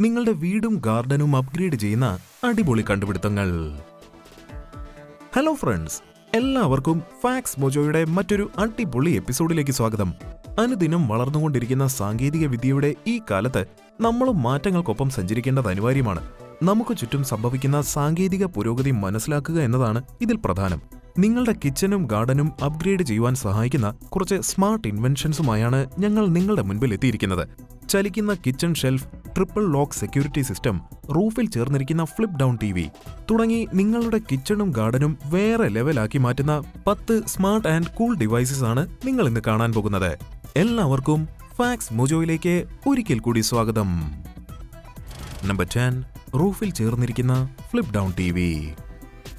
നിങ്ങളുടെ വീടും ഗാർഡനും അപ്ഗ്രേഡ് ചെയ്യുന്ന അടിപൊളി കണ്ടുപിടുത്തങ്ങൾ. ഹലോ ഫ്രണ്ട്സ്, എല്ലാവർക്കും ഫാക്സ് മോജോയുടെ മറ്റൊരു അടിപൊളി എപ്പിസോഡിലേക്ക് സ്വാഗതം. അനുദിനം വളർന്നുകൊണ്ടിരിക്കുന്ന സാങ്കേതിക വിദ്യയുടെ ഈ കാലത്ത് നമ്മളും മാറ്റങ്ങൾക്കൊപ്പം സഞ്ചരിക്കേണ്ടത് അനിവാര്യമാണ്. നമുക്ക് ചുറ്റും സംഭവിക്കുന്ന സാങ്കേതിക പുരോഗതി മനസ്സിലാക്കുക എന്നതാണ് ഇതിൽ പ്രധാനം. നിങ്ങളുടെ കിച്ചനും ഗാർഡനും അപ്ഗ്രേഡ് ചെയ്യുവാൻ സഹായിക്കുന്ന കുറച്ച് സ്മാർട്ട് ഇൻവെൻഷൻസുമായാണ് ഞങ്ങൾ നിങ്ങളുടെ മുൻപിൽ എത്തിയിരിക്കുന്നത്. ചലിക്കുന്ന kitchen shelf, triple lock security system, റൂഫിൽ ചേർന്നിരിക്കുന്ന ഫ്ലിപ്പ് ഡൗൺ TV തുടങ്ങി നിങ്ങളുടെ കിച്ചണും ഗാർഡനും വേറെ ലെവലാക്കി മാറ്റുന്ന 10 സ്മാർട്ട് ആൻഡ് കൂൾ ഡിവൈസസ് ആണ് നിങ്ങൾ ഇന്ന് കാണാൻ പോകുന്നത്. എല്ലാവർക്കും ഫാക്സ് മോജോയിലേക്ക് ഒരിക്കൽ കൂടി സ്വാഗതം. നമ്പർ 10, റൂഫിൽ ചേർന്നിരിക്കുന്ന ഫ്ലിപ്പ് ഡൗൺ TV.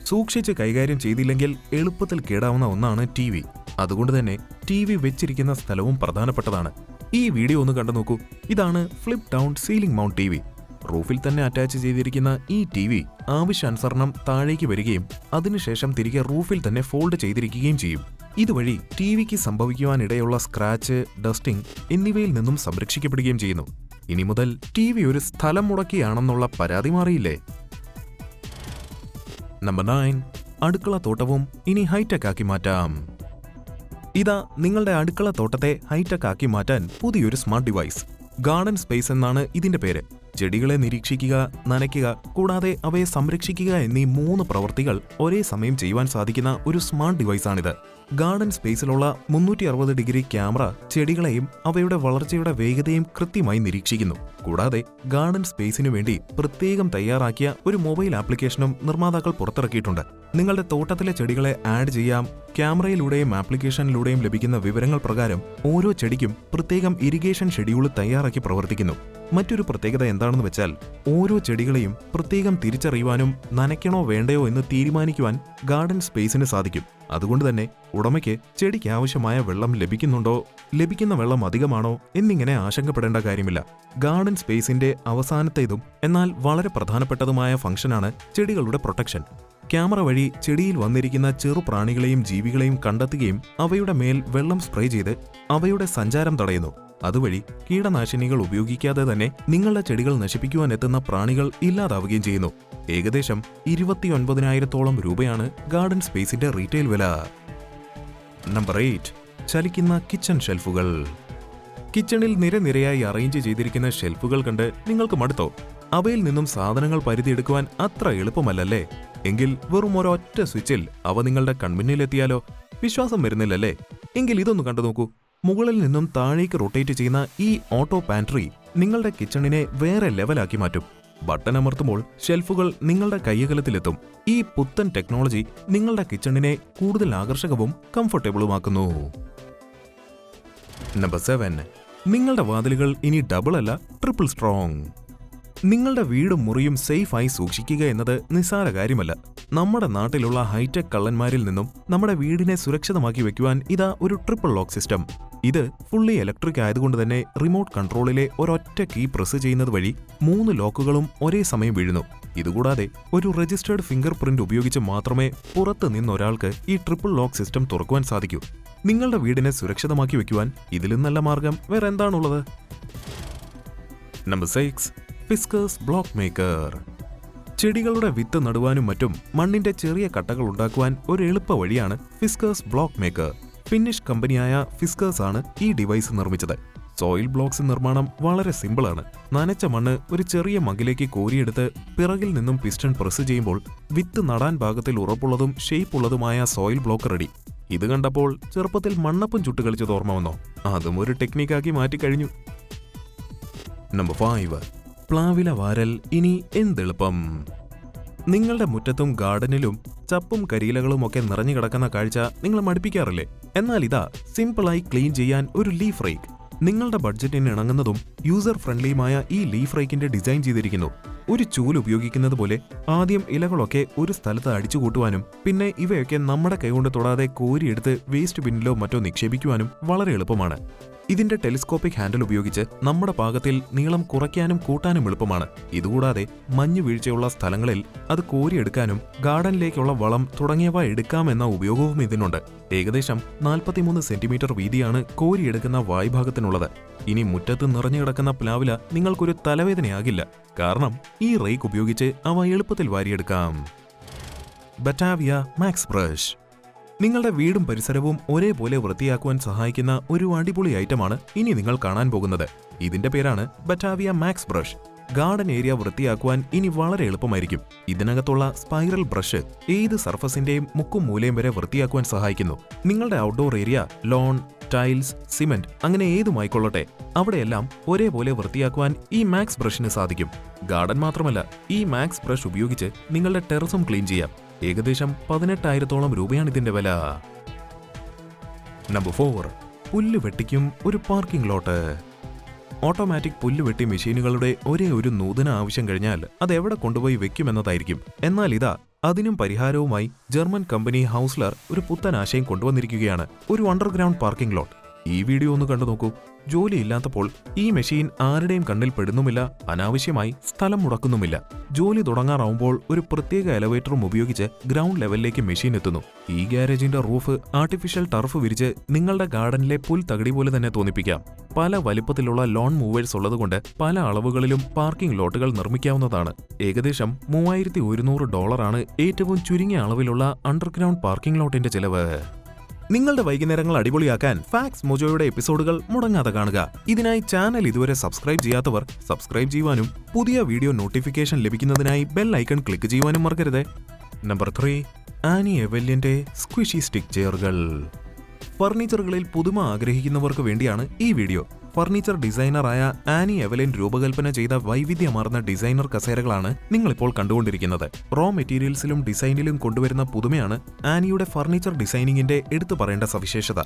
സൂക്ഷിച്ച് കൈകാര്യം ചെയ്തില്ലെങ്കിൽ എളുപ്പത്തിൽ കേടാവുന്ന ഒന്നാണ് TV. അതുകൊണ്ട് തന്നെ TV വെച്ചിരിക്കുന്ന സ്ഥലവും പ്രധാനപ്പെട്ടതാണ്. ഈ വീഡിയോ ഒന്ന് കണ്ടു നോക്കൂ. ഇതാണ് flip down ceiling mount TV. റൂഫിൽ തന്നെ അറ്റാച്ച് ചെയ്തിരിക്കുന്ന ഈ TV ആവശ്യാനുസരണം താഴേക്ക് വരികയും അതിനുശേഷം തിരികെ റൂഫിൽ തന്നെ ഫോൾഡ് ചെയ്തിരിക്കുകയും ചെയ്യും. ഇതുവഴി TVക്ക് സംഭവിക്കുവാനിടയുള്ള സ്ക്രാച്ച്, ഡസ്റ്റിംഗ് എന്നിവയിൽ നിന്നും സംരക്ഷിക്കപ്പെടുകയും ചെയ്യുന്നു. ഇനി മുതൽ TV ഒരു സ്ഥലം മുടക്കിയാണെന്നുള്ള പരാതി മാറിയില്ലേ? നമ്പർ 9, അടുക്കള തോട്ടവും ഇനി ഹൈടെക് ആക്കി മാറ്റാം. ഇതാ നിങ്ങളുടെ അടുക്കള തോട്ടത്തെ ഹൈടെക് ആക്കി മാറ്റാൻ പുതിയൊരു സ്മാർട്ട് ഡിവൈസ്. ഗാർഡൻ സ്പേസ് എന്നാണ് ഇതിന്റെ പേര്. ചെടികളെ നിരീക്ഷിക്കുക, നനയ്ക്കുക, കൂടാതെ അവയെ സംരക്ഷിക്കുക എന്നീ 3 പ്രവൃത്തികൾ ഒരേ സമയം ചെയ്യുവാൻ സാധിക്കുന്ന ഒരു സ്മാർട്ട് ഡിവൈസാണിത്. ഗാർഡൻ സ്പേസിലുള്ള 360 ഡിഗ്രി ക്യാമറ ചെടികളെയും അവയുടെ വളർച്ചയുടെ വേഗതയും കൃത്യമായി നിരീക്ഷിക്കുന്നു. കൂടാതെ ഗാർഡൻ സ്പേസിനു വേണ്ടി പ്രത്യേകം തയ്യാറാക്കിയ ഒരു മൊബൈൽ ആപ്ലിക്കേഷനും നിർമ്മാതാക്കൾ പുറത്തിറക്കിയിട്ടുണ്ട്. നിങ്ങളുടെ തോട്ടത്തിലെ ചെടികളെ ആഡ് ചെയ്യാം. ക്യാമറയിലൂടെയും ആപ്ലിക്കേഷനിലൂടെയും ലഭിക്കുന്ന വിവരങ്ങൾ പ്രകാരം ഓരോ ചെടിക്കും പ്രത്യേകം ഇറിഗേഷൻ ഷെഡ്യൂൾ തയ്യാറാക്കി പ്രവർത്തിക്കുന്നു. മറ്റൊരു പ്രത്യേകത എന്താണെന്ന് വെച്ചാൽ ഓരോ ചെടികളെയും പ്രത്യേകം തിരിച്ചറിയുവാനും നനയ്ക്കണോ വേണ്ടയോ എന്ന് തീരുമാനിക്കുവാൻ ഗാർഡൻ സ്പേസിന് സാധിക്കും. അതുകൊണ്ട് തന്നെ ഉടമയ്ക്ക് ചെടിക്ക് ആവശ്യമായ വെള്ളം ലഭിക്കുന്നുണ്ടോ, ലഭിക്കുന്ന വെള്ളം അധികമാണോ എന്നിങ്ങനെ ആശങ്കപ്പെടേണ്ട കാര്യമില്ല. ഗാർഡൻ സ്പേസിന്റെ അവസാനത്തേതും എന്നാൽ വളരെ പ്രധാനപ്പെട്ടതുമായ ഫംഗ്ഷനാണ് ചെടികളുടെ പ്രൊട്ടക്ഷൻ. ക്യാമറ വഴി ചെടിയിൽ വന്നിരിക്കുന്ന ചെറുപ്രാണികളെയും ജീവികളെയും കണ്ടെത്തുകയും അവയുടെ മേൽ വെള്ളം സ്പ്രേ ചെയ്ത് അവയുടെ സഞ്ചാരം തടയുന്നു. അതുവഴി കീടനാശിനികൾ ഉപയോഗിക്കാതെ തന്നെ നിങ്ങളുടെ ചെടികൾ നശിപ്പിക്കുവാൻ എത്തുന്ന പ്രാണികൾ ഇല്ലാതാവുകയും ചെയ്യുന്നു. ഏകദേശം 29,000-ഓളം രൂപയാണ് ഗാർഡൻ സ്പേസിന്റെ റീറ്റെയിൽ വില. നമ്പർ 8, ചലിക്കുന്ന കിച്ചൺ ഷെൽഫുകൾ. കിച്ചണിൽ നിരനിരയായി അറേഞ്ച് ചെയ്തിരിക്കുന്ന ഷെൽഫുകൾ കണ്ട് നിങ്ങൾക്ക് മടുത്തോ? അവയിൽ നിന്നും സാധനങ്ങൾ പരിധിയെടുക്കുവാൻ അത്ര എളുപ്പമല്ലല്ലേ? എങ്കിൽ വെറും ഒരൊറ്റ സ്വിച്ചിൽ അവ നിങ്ങളുടെ കൺമുന്നിലെത്തിയാലോ? വിശ്വാസം വരുന്നില്ലല്ലേ? എങ്കിൽ ഇതൊന്ന് കണ്ടു നോക്കൂ. മുകളിൽ നിന്നും താഴേക്ക് റൊട്ടേറ്റ് ചെയ്യുന്ന ഈ ഓട്ടോ പാൻട്രി നിങ്ങളുടെ കിച്ചണിനെ വേറെ ലെവലാക്കി മാറ്റും. ബട്ടൺ അമർത്തുമ്പോൾ ഷെൽഫുകൾ നിങ്ങളുടെ കൈയകലത്തിലെത്തും. ഈ പുത്തൻ ടെക്നോളജി നിങ്ങളുടെ കിച്ചണിനെ കൂടുതൽ ആകർഷകവും കംഫർട്ടബിളുമാക്കുന്നു. നമ്പർ 7, നിങ്ങളുടെ വാതിലുകൾ ഇനി ഡബിൾ അല്ല, ട്രിപ്പിൾ സ്ട്രോങ്. നിങ്ങളുടെ വീടും മുറിയും സേഫായി സൂക്ഷിക്കുക എന്നത് നിസ്സാര കാര്യമല്ല. നമ്മുടെ നാട്ടിലുള്ള ഹൈടെക് കള്ളന്മാരിൽ നിന്നും നമ്മുടെ വീടിനെ സുരക്ഷിതമാക്കി വെക്കുവാൻ ഇതാ ഒരു ട്രിപ്പിൾ ലോക്ക് സിസ്റ്റം. ഇത് ഫുള്ളി ഇലക്ട്രിക് ആയതുകൊണ്ട് തന്നെ റിമോട്ട് കൺട്രോളിലെ ഒരൊറ്റ കീ പ്രസ് ചെയ്യുന്നത് വഴി 3 ലോക്കുകളും ഒരേ സമയം വീഴുന്നു. ഇതുകൂടാതെ ഒരു രജിസ്റ്റേർഡ് ഫിംഗർ പ്രിന്റ് ഉപയോഗിച്ച് മാത്രമേ പുറത്ത് നിന്നൊരാൾക്ക് ഈ ട്രിപ്പിൾ ലോക്ക് സിസ്റ്റം തുറക്കുവാൻ സാധിക്കൂ. നിങ്ങളുടെ വീടിനെ സുരക്ഷിതമാക്കി വെക്കുവാൻ ഇതിലും നല്ല മാർഗം വേറെ എന്താണുള്ളത്? Number 6, Fiskars block maker. ചെടികളുടെ വിത്ത് നടുവാനും മറ്റും മണ്ണിന്റെ ചെറിയ കട്ടകൾ ഉണ്ടാക്കുവാൻ ഒരു എളുപ്പ വഴിയാണ് ഫിസ്കേഴ്സ് ബ്ലോക്ക് മേക്കർ. ഫിന്നിഷ് കമ്പനിയായ ഫിസ്കേഴ്സ് ആണ് ഈ ഡിവൈസ് നിർമ്മിച്ചത്. സോയിൽ ബ്ലോക്സ് നിർമ്മാണം വളരെ സിമ്പിളാണ്. നനച്ച മണ്ണ് ഒരു ചെറിയ മഗ്ഗിലേക്ക് കോരിയെടുത്ത് പിറകിൽ നിന്നും പിസ്റ്റൺ പ്രസ് ചെയ്യുമ്പോൾ വിത്ത് നടാൻ പാകത്തിൽ ഉറപ്പുള്ളതും ഷേപ്പുള്ളതുമായ സോയിൽ ബ്ലോക്ക് റെഡി. ഇത് കണ്ടപ്പോൾ ചെറുപ്പത്തിൽ മണ്ണപ്പം ചുട്ടുകളിച്ചത് ഓർമ്മ വന്നോ? അതും ഒരു ടെക്നിക്കാക്കി മാറ്റിക്കഴിഞ്ഞു. നമ്പർ 5, പ്ലാവില വാരൽ ഇനി എന്തെളുപ്പം. നിങ്ങളുടെ മുറ്റത്തും ഗാർഡനിലും ചപ്പും കരിയിലകളും ഒക്കെ നിറഞ്ഞു കിടക്കുന്ന കാഴ്ച നിങ്ങൾ മടുപ്പിക്കാറില്ലേ? എന്നാൽ ഇതാ സിമ്പിളായി ക്ലീൻ ചെയ്യാൻ ഒരു ലീഫ് റേക്ക്. നിങ്ങളുടെ ബഡ്ജറ്റിന് ഇണങ്ങുന്നതും യൂസർ ഫ്രണ്ട്ലിയുമായ ഈ ലീഫ് റേക്കിന്റെ ഡിസൈൻ ചെയ്തിരിക്കുന്നു. ഒരു ചൂല് ഉപയോഗിക്കുന്നത് പോലെ ആദ്യം ഇലകളൊക്കെ ഒരു സ്ഥലത്ത് അടിച്ചുകൂട്ടുവാനും പിന്നെ ഇവയൊക്കെ നമ്മുടെ കൈകൊണ്ട് തൊടാതെ കോരിയെടുത്ത് വേസ്റ്റ് ബിന്നിലോ മറ്റോ നിക്ഷേപിക്കുവാനും വളരെ എളുപ്പമാണ്. ഇതിന്റെ ടെലിസ്കോപ്പിക് ഹാൻഡിൽ ഉപയോഗിച്ച് നമ്മുടെ പാകത്തിൽ നീളം കുറയ്ക്കാനും കൂട്ടാനും എളുപ്പമാണ്. ഇതുകൂടാതെ മഞ്ഞ് വീഴ്ചയുള്ള സ്ഥലങ്ങളിൽ അത് കോരിയെടുക്കാനും ഗാർഡനിലേക്കുള്ള വളം തുടങ്ങിയവ എടുക്കാമെന്ന ഉപയോഗവും ഇതിനുണ്ട്. ഏകദേശം 43 സെന്റിമീറ്റർ വീതിയാണ് കോരിയെടുക്കുന്ന വായ്ഭാഗത്തിനുള്ളത്. ഇനി മുറ്റത്ത് നിറഞ്ഞു കിടക്കുന്ന പ്ലാവില നിങ്ങൾക്കൊരു തലവേദനയാകില്ല. കാരണം ഈ റേക്ക് ഉപയോഗിച്ച് അവ എളുപ്പത്തിൽ വാരിയെടുക്കാം. ബറ്റാവിയ മാക്സ് ബ്രഷ് നിങ്ങളുടെ വീടും പരിസരവും ഒരേപോലെ വൃത്തിയാക്കുവാൻ സഹായിക്കുന്ന ഒരു അടിപൊളി ഐറ്റമാണ് ഇനി നിങ്ങൾ കാണാൻ പോകുന്നത്. ഇതിന്റെ പേരാണ് Batavia max brush. Garden area വൃത്തിയാക്കുവാൻ ഇനി വളരെ എളുപ്പമായിരിക്കും. ഇതിനകത്തുള്ള സ്പൈറൽ ബ്രഷ് ഏത് സർഫസിന്റെയും മുക്കും മൂലയും വരെ വൃത്തിയാക്കുവാൻ സഹായിക്കുന്നു. നിങ്ങളുടെ outdoor area, loan, tiles, cement അങ്ങനെ ഏതുമായിക്കൊള്ളട്ടെ, അവിടെയെല്ലാം ഒരേപോലെ വൃത്തിയാക്കുവാൻ ഈ മാക്സ് ബ്രഷിന് സാധിക്കും. ഗാർഡൻ മാത്രമല്ല, ഈ മാക്സ് ബ്രഷ് ഉപയോഗിച്ച് നിങ്ങളുടെ ടെറസും ക്ലീൻ ചെയ്യാം. ഏകദേശം 18,000 രൂപയാണ് ഇതിന്റെ വില. നമ്പർ 4, പുല്ല് വെട്ടിക്കും ഒരു പാർക്കിംഗ് ലോട്ട്. ഓട്ടോമാറ്റിക് പുല്ലുവെട്ടി മെഷീനുകളുടെ ഒരേ ഒരു നൂതന ആവശ്യം കഴിഞ്ഞാൽ അത് എവിടെ കൊണ്ടുപോയി വെക്കുമെന്നതായിരിക്കും. എന്നാൽ ഇതാ അതിനും പരിഹാരവുമായി ജർമ്മൻ കമ്പനി ഹൗസ്ലർ ഒരു പുത്തൻ ആശയം കൊണ്ടുവന്നിരിക്കുകയാണ്. ഒരു അണ്ടർഗ്രൗണ്ട് പാർക്കിംഗ് ലോട്ട്. ഈ വീഡിയോ ഒന്ന് കണ്ടു നോക്കൂ. ജോലിയില്ലാത്തപ്പോൾ ഈ മെഷീൻ ആരുടെയും കണ്ണിൽ പെടുന്നുമില്ല, അനാവശ്യമായി സ്ഥലം മുടക്കുന്നുമില്ല. ജോലി തുടങ്ങാറാവുമ്പോൾ ഒരു പ്രത്യേക എലവേറ്ററും ഉപയോഗിച്ച് ഗ്രൗണ്ട് ലെവലിലേക്ക് മെഷീൻ എത്തുന്നു. ഈ ഗ്യാരേജിന്റെ റൂഫ് ആർട്ടിഫിഷ്യൽ ടർഫ് വിരിച്ച് നിങ്ങളുടെ ഗാർഡനിലെ പുൽ തകടി പോലെ തന്നെ തോന്നിപ്പിക്കാം. പല വലിപ്പത്തിലുള്ള ലോൺ മൂവേഴ്സ് ഉള്ളതുകൊണ്ട് പല അളവുകളിലും പാർക്കിംഗ് ലോട്ടുകൾ നിർമ്മിക്കാവുന്നതാണ്. ഏകദേശം $3,100 ഏറ്റവും ചുരുങ്ങിയ അളവിലുള്ള അണ്ടർഗ്രൗണ്ട് പാർക്കിംഗ് ലോട്ടിന്റെ ചെലവ്. നിങ്ങളുടെ വൈകുന്നേരങ്ങൾ അടിപൊളിയാക്കാൻ ഫാക്സ് മോജോയുടെ എപ്പിസോഡുകൾ മുടങ്ങാതെ കാണുക. ഇതിനായി ചാനൽ ഇതുവരെ സബ്സ്ക്രൈബ് ചെയ്യാത്തവർ സബ്സ്ക്രൈബ് ചെയ്യുവാനും പുതിയ വീഡിയോ നോട്ടിഫിക്കേഷൻ ലഭിക്കുന്നതിനായി ബെൽ ഐക്കൺ ക്ലിക്ക് ചെയ്യുവാനും മറക്കരുത്. നമ്പർ 3, ആനി എവല്യന്റെ സ്ക്വിഷി സ്റ്റിക്ക് ചെയറുകൾ. ഫർണിച്ചറുകളിൽ പുതുമ ആഗ്രഹിക്കുന്നവർക്ക് വേണ്ടിയാണ് ഈ വീഡിയോ. ഫർണിച്ചർ ഡിസൈനറായ ആനി എവലിൻ രൂപകൽപ്പന ചെയ്ത വൈവിധ്യമാർന്ന ഡിസൈനർ കസേരകളാണ് നിങ്ങളിപ്പോൾ കണ്ടുകൊണ്ടിരിക്കുന്നത്. റോ മെറ്റീരിയൽസിലും ഡിസൈനിലും കൊണ്ടുവരുന്ന പുതുമയാണ് ആനിയുടെ ഫർണിച്ചർ ഡിസൈനിങ്ങിന്റെ എടുത്തു പറയേണ്ട സവിശേഷത.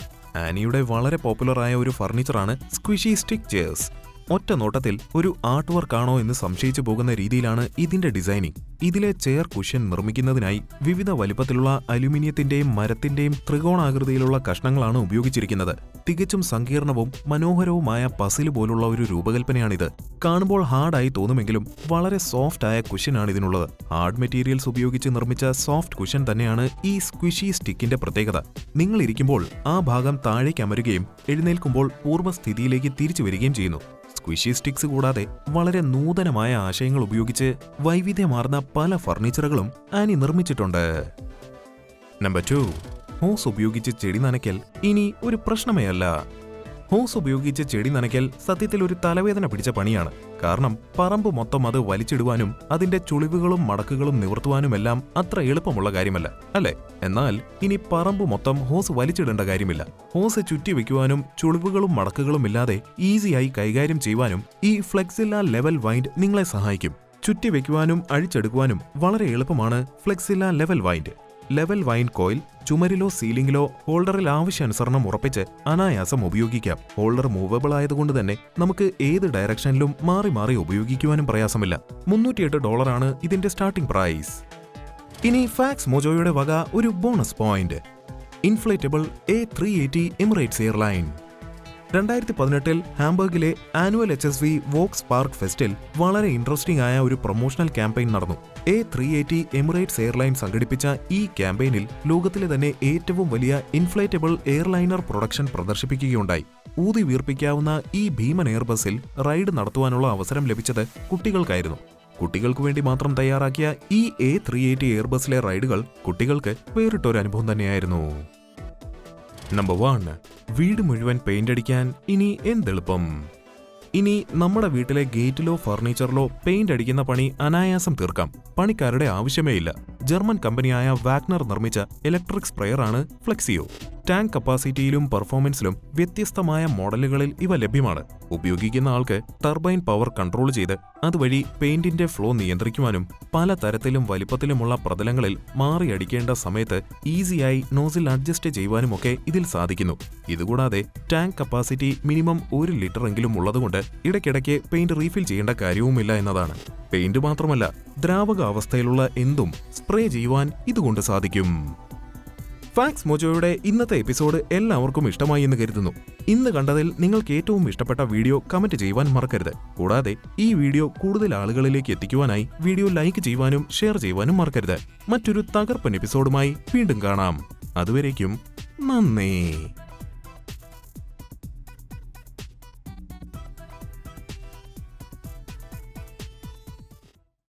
ആനിയുടെ വളരെ പോപ്പുലറായ ഒരു ഫർണിച്ചറാണ് സ്ക്വിഷി സ്റ്റിക്ക് ചെയർസ്. ഒറ്റ നോട്ടത്തിൽ ഒരു ആർട്ട് വർക്കാണോ എന്ന് സംശയിച്ചു പോകുന്ന രീതിയിലാണ് ഇതിന്റെ ഡിസൈനിങ്. ഇതിലെ ചെയർ കുഷ്യൻ നിർമ്മിക്കുന്നതിനായി വിവിധ വലിപ്പത്തിലുള്ള അലുമിനിയത്തിന്റെയും മരത്തിന്റെയും ത്രികോണാകൃതിയിലുള്ള കഷ്ണങ്ങളാണ് ഉപയോഗിച്ചിരിക്കുന്നത്. തികച്ചും സങ്കീർണവും മനോഹരവുമായ പസിൽ പോലുള്ള ഒരു രൂപകൽപ്പനയാണിത്. കാണുമ്പോൾ ഹാർഡായി തോന്നുമെങ്കിലും വളരെ സോഫ്റ്റ് ആയ കുഷ്യനാണ് ഇതിനുള്ളത്. ഹാർഡ് മെറ്റീരിയൽസ് ഉപയോഗിച്ച് നിർമ്മിച്ച സോഫ്റ്റ് കുഷ്യൻ തന്നെയാണ് ഈ സ്ക്വിഷി സ്റ്റിക്കിന്റെ പ്രത്യേകത. നിങ്ങൾ ഇരിക്കുമ്പോൾ ആ ഭാഗം താഴേക്ക് അമരുകയും എഴുന്നേൽക്കുമ്പോൾ പൂർവ്വസ്ഥിതിയിലേക്ക് തിരിച്ചു വരികയും ചെയ്യുന്നു. സ്ക്വിഷി സ്റ്റിക്സ് കൂടാതെ വളരെ നൂതനമായ ആശയങ്ങൾ ഉപയോഗിച്ച് വൈവിധ്യമാർന്ന പല ഫർണിച്ചറുകളും ആനി നിർമ്മിച്ചിട്ടുണ്ട്. നമ്പർ 2, ഹോസ് ഉപയോഗിച്ച് ചെടി നനയ്ക്കൽ ഇനി ഒരു പ്രശ്നമേ അല്ല. ഹോസ് ഉപയോഗിച്ച് ചെടി നനയ്ക്കൽ സത്യത്തിൽ ഒരു തലവേദന പിടിച്ച പണിയാണ്. കാരണം പറമ്പ് മൊത്തം അത് വലിച്ചിടുവാനും അതിന്റെ ചുളിവുകളും മടക്കുകളും നിവർത്തുവാനുമെല്ലാം അത്ര എളുപ്പമുള്ള കാര്യമല്ല, അല്ലേ? എന്നാൽ ഇനി പറമ്പ് മൊത്തം ഹോസ് വലിച്ചിടേണ്ട കാര്യമില്ല. ഹോസ് ചുറ്റിവെക്കുവാനും ചുളിവുകളും മടക്കുകളും ഇല്ലാതെ ഈസിയായി കൈകാര്യം ചെയ്യുവാനും ഈ ഫ്ലെക്സില്ല ലെവൽ വൈൻഡ് നിങ്ങളെ സഹായിക്കും. ചുറ്റിവെക്കുവാനും അഴിച്ചെടുക്കുവാനും വളരെ എളുപ്പമാണ് Flexzilla level wind. Level wind coil ചുമരിലോ സീലിംഗിലോ ഹോൾഡറിൽ ആവശ്യാനുസരണം ഉറപ്പിച്ച് അനായാസം ഉപയോഗിക്കാം. ഹോൾഡർ മൂവബിൾ ആയതുകൊണ്ട് തന്നെ നമുക്ക് ഏത് ഡയറക്ഷനിലും മാറി മാറി ഉപയോഗിക്കുവാനും പ്രയാസമില്ല. $308 ഇതിന്റെ സ്റ്റാർട്ടിംഗ് പ്രൈസ്. ഇനി ഫാക്സ് മോജോയുടെ വക ഒരു bonus point. Inflatable A380 Emirates airline. 2018 ഹാംബർഗിലെ ആനുവൽ HSV വോക്സ് പാർക്ക് ഫെസ്റ്റിൽ വളരെ ഇൻട്രസ്റ്റിംഗ് ആയ ഒരു പ്രൊമോഷണൽ ക്യാമ്പയിൻ നടന്നു. A380 എമിറേറ്റ്സ് എയർലൈൻ സംഘടിപ്പിച്ച ഈ ക്യാമ്പയിനിൽ ലോകത്തിലെ തന്നെ ഏറ്റവും വലിയ ഇൻഫ്ലേറ്റബിൾ എയർലൈനർ പ്രൊഡക്ഷൻ പ്രദർശിപ്പിക്കുകയുണ്ടായി. ഊതി വീർപ്പിക്കാവുന്ന ഈ ഭീമൻ എയർബസിൽ റൈഡ് നടത്തുവാനുള്ള അവസരം ലഭിച്ചത് കുട്ടികൾക്കായിരുന്നു. കുട്ടികൾക്ക് വേണ്ടി മാത്രം തയ്യാറാക്കിയ ഈ A380 എയർബസിലെ റൈഡുകൾ കുട്ടികൾക്ക് വേറിട്ടൊരു അനുഭവം തന്നെയായിരുന്നു. നമ്പർ 1, വീട് മുഴുവൻ പെയിന്റ് അടിക്കാൻ ഇനി എന്തെളുപ്പം. ഇനി നമ്മുടെ വീട്ടിലെ ഗേറ്റിലോ ഫർണിച്ചറിലോ പെയിന്റ് അടിക്കുന്ന പണി അനായാസം തീർക്കാം. പണിക്കാരുടെ ആവശ്യമേ ഇല്ല. ജർമ്മൻ കമ്പനിയായ വാഗ്നർ നിർമ്മിച്ച ഇലക്ട്രിക് സ്പ്രെയറാണ് ഫ്ലെക്സിയോ. ടാങ്ക് കപ്പാസിറ്റിയിലും പെർഫോമൻസിലും വ്യത്യസ്തമായ മോഡലുകളിൽ ഇവ ലഭ്യമാണ്. ഉപയോഗിക്കുന്ന ആൾക്ക് ടർബൈൻ പവർ കൺട്രോൾ ചെയ്ത് അതുവഴി പെയിന്റിന്റെ ഫ്ലോ നിയന്ത്രിക്കുവാനും പല തരത്തിലും വലിപ്പത്തിലുമുള്ള പ്രതലങ്ങളിൽ മാറി അടിക്കേണ്ട സമയത്ത് ഈസിയായി നോസിൽ അഡ്ജസ്റ്റ് ചെയ്യുവാനുമൊക്കെ ഇതിൽ സാധിക്കുന്നു. ഇതുകൂടാതെ ടാങ്ക് കപ്പാസിറ്റി മിനിമം 1 ലിറ്റർ എങ്കിലും ഉള്ളതുകൊണ്ട് ഇടയ്ക്കിടയ്ക്ക് പെയിന്റ് റീഫിൽ ചെയ്യേണ്ട കാര്യവുമില്ല എന്നതാണ്. പെയിന്റ് മാത്രമല്ല, ദ്രാവക അവസ്ഥയിലുള്ള എന്തും സ്പ്രേ ചെയ്യുവാൻ ഇതുകൊണ്ട് സാധിക്കും. ഫാക്സ് മോജോയുടെ ഇന്നത്തെ എപ്പിസോഡ് എല്ലാവർക്കും ഇഷ്ടമായി എന്ന് കരുതുന്നു. ഇന്ന് കണ്ടതിൽ നിങ്ങൾക്ക് ഏറ്റവും ഇഷ്ടപ്പെട്ട വീഡിയോ കമന്റ് ചെയ്യുവാൻ മറക്കരുത്. കൂടാതെ ഈ വീഡിയോ കൂടുതൽ ആളുകളിലേക്ക് എത്തിക്കുവാനായി വീഡിയോ ലൈക്ക് ചെയ്യുവാനും ഷെയർ ചെയ്യുവാനും മറക്കരുത്. മറ്റൊരു തകർപ്പൻ എപ്പിസോഡുമായി വീണ്ടും കാണാം. അതുവരേക്കും നന്ദി.